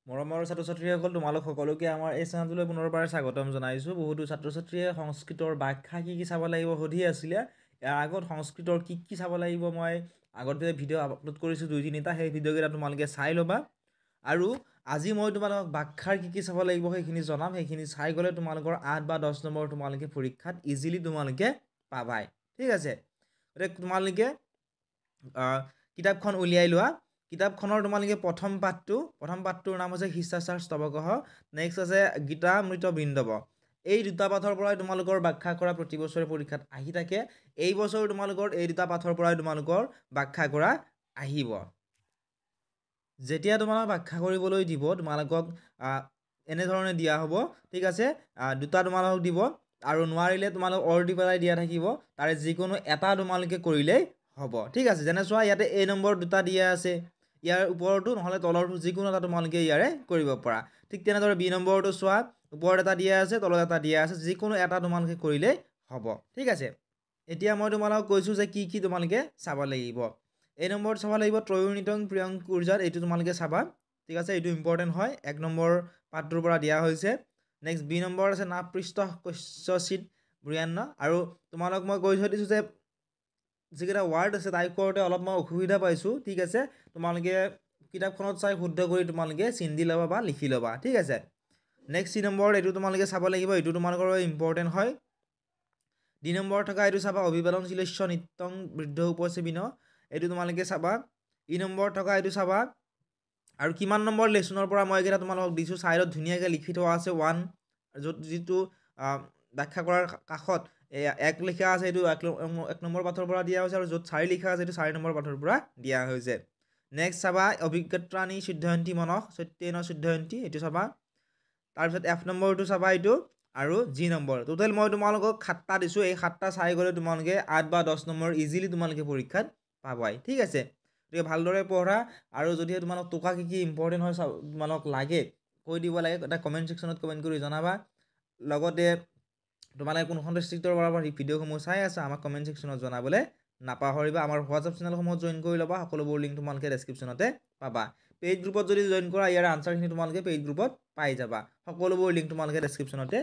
মৰমৰ ছাত্ৰ-ছাত্ৰীসকল তোমালোক সকলোকে আমাৰ এই চেনেলটোলৈ পুনৰবাৰ স্বাগতম জনাইছোঁ। বহুতো ছাত্ৰ-ছাত্ৰীয়ে সংস্কৃতৰ ব্যাখ্যা কি চাব লাগিব সুধি আছিলে। ইয়াৰ আগত সংস্কৃতৰ কি চাব লাগিব মই আগতে ভিডিঅ' আপলোড কৰিছোঁ 2-3টা, সেই ভিডিঅ'কেইটা তোমালোকে চাই ল'বা। আৰু আজি মই তোমালোকক ব্যাখ্যাৰ কি চাব লাগিব সেইখিনি জনাম। সেইখিনি চাই গ'লে তোমালোকৰ 8 বা 10 নম্বৰ তোমালোকে পৰীক্ষাত ইজিলি তোমালোকে পাবাই। ঠিক আছে, গতিকে তোমালোকে কিতাপখন উলিয়াই লোৱা। কিতাপখনৰ তোমালোকে প্ৰথম পাঠটোৰ নাম হৈছে শিষ্টাচাৰ স্তৱকঃ, নেক্সট আছে গীতামৃত বৃন্দৱ। এই দুটা পাঠৰ পৰাই তোমালোকৰ ব্যাখ্যা কৰা প্ৰতি বছৰে পৰীক্ষাত আহি থাকে। এই বছৰ তোমালোকৰ এই দুটা পাঠৰ পৰাই তোমালোকৰ ব্যাখ্যা কৰা আহিব। যেতিয়া তোমালোক ব্যাখ্যা কৰিবলৈ দিব তোমালোকক এনেধৰণে দিয়া হ'ব। ঠিক আছে, দুটা তোমালোকক দিব আৰু নোৱাৰিলে তোমালোক অৰ দি পেলাই দিয়া থাকিব। তাৰে যিকোনো এটা তোমালোকে কৰিলেই হ'ব। ঠিক আছে, যেনে চোৱা ইয়াতে A নম্বৰ দুটা দিয়া আছে, ইয়াৰ ওপৰতো নহ'লে তলৰটো যিকোনো এটা তোমালোকে ইয়াৰে কৰিব পাৰা। ঠিক তেনেদৰে B নম্বৰটো চোৱা, ওপৰত এটা দিয়া আছে তলত এটা দিয়া আছে, যিকোনো এটা তোমালোকে কৰিলেই হ'ব। ঠিক আছে, এতিয়া মই তোমালোকক কৈছোঁ যে কি তোমালোকে চাব লাগিব। A নম্বৰত চাব লাগিব ত্ৰয়োনিতং প্ৰিয়ংকুৰ্জাত, এইটো তোমালোকে চাবা। ঠিক আছে, এইটো ইম্পৰ্টেণ্ট হয়, 1 নম্বৰ পাঠটোৰ পৰা দিয়া হৈছে। নেক্সট B নম্বৰত আছে নাপৃষ্ঠ কস্যচিৎ ব্ৰিয়ান্ন, আৰু তোমালোক মই কৈ থৈ দিছোঁ যে যিকেইটা ৱাৰ্ড আছে টাইপ কৰোঁতে অলপ মই অসুবিধা পাইছোঁ। ঠিক আছে, তোমালোকে কিতাপখনত চাই শুদ্ধ কৰি তোমালোকে চিন দি ল'বা বা লিখি ল'বা। ঠিক আছে, নেক্সট C নম্বৰত এইটো তোমালোকে চাব লাগিব, এইটো তোমালোকৰ ইম্পৰ্টেণ্ট হয়। D নম্বৰত থকা এইটো চাবা অভিবাদনশীলস্য নিত্যং বৃদ্ধ উপসেবিন, এইটো তোমালোকে চাবা। E নম্বৰত থকা এইটো চাবা। আৰু কিমান নম্বৰ লেচনৰ পৰা মই এইকেইটা তোমালোকক দিছোঁ, ছাইডত ধুনীয়াকৈ লিখি থোৱা আছে 1, য'ত যিটো ব্যাখ্যা কৰাৰ কাষত 1 লিখা আছে, এইটো 1 নম্বৰ পাঠৰ পৰা দিয়া হৈছে, আৰু য'ত 4 লিখা আছে এইটো 4 নম্বৰ পাঠৰ পৰা দিয়া হৈছে। নেক্সট চাবা অভিজ্ঞত্ৰাণি সিদ্ধয়ন্তী মনঃ সত্যেন সিদ্ধয়ন্তী, এইটো চাবা। তাৰপিছত F নম্বৰটো চাবা এইটো, আৰু G নম্বৰ। টোটেল মই তোমালোকক 7টা দিছোঁ, এই 7টা চাই গ'লে তোমালোকে 8 বা 10 নম্বৰ ইজিলি তোমালোকে পৰীক্ষাত পাবাই। ঠিক আছে, গতিকে ভালদৰে পঢ়া, আৰু যদি তোমালোক টোকা কি ইম্পৰ্টেণ্ট হয় তোমালোক লাগে কৈ দিব লাগে, এটা কমেণ্ট ছেকশ্যনত কমেণ্ট কৰি জনাবা। লগতে তোমালোকে কোনখন ডিষ্ট্ৰিক্টৰ পৰা ভিডিঅ'সমূহ চাই আছা আমাক কমেণ্ট ছেকশ্যনত জনাবলৈ নাপাহৰিবা। আমাৰ হোৱাটছআপ চেনেলসমূহত জইন কৰি ল'বা, সকলোবোৰ লিংক তোমালোকে ডেছক্ৰিপশ্যনতে পাবা। পেইড গ্ৰুপত যদি জইন কৰা ইয়াৰ আনচাৰখিনি তোমালোকে পেইড গ্ৰুপত পাই যাবা, সকলোবোৰ লিংক তোমালোকে ডেছক্ৰিপশ্যনতে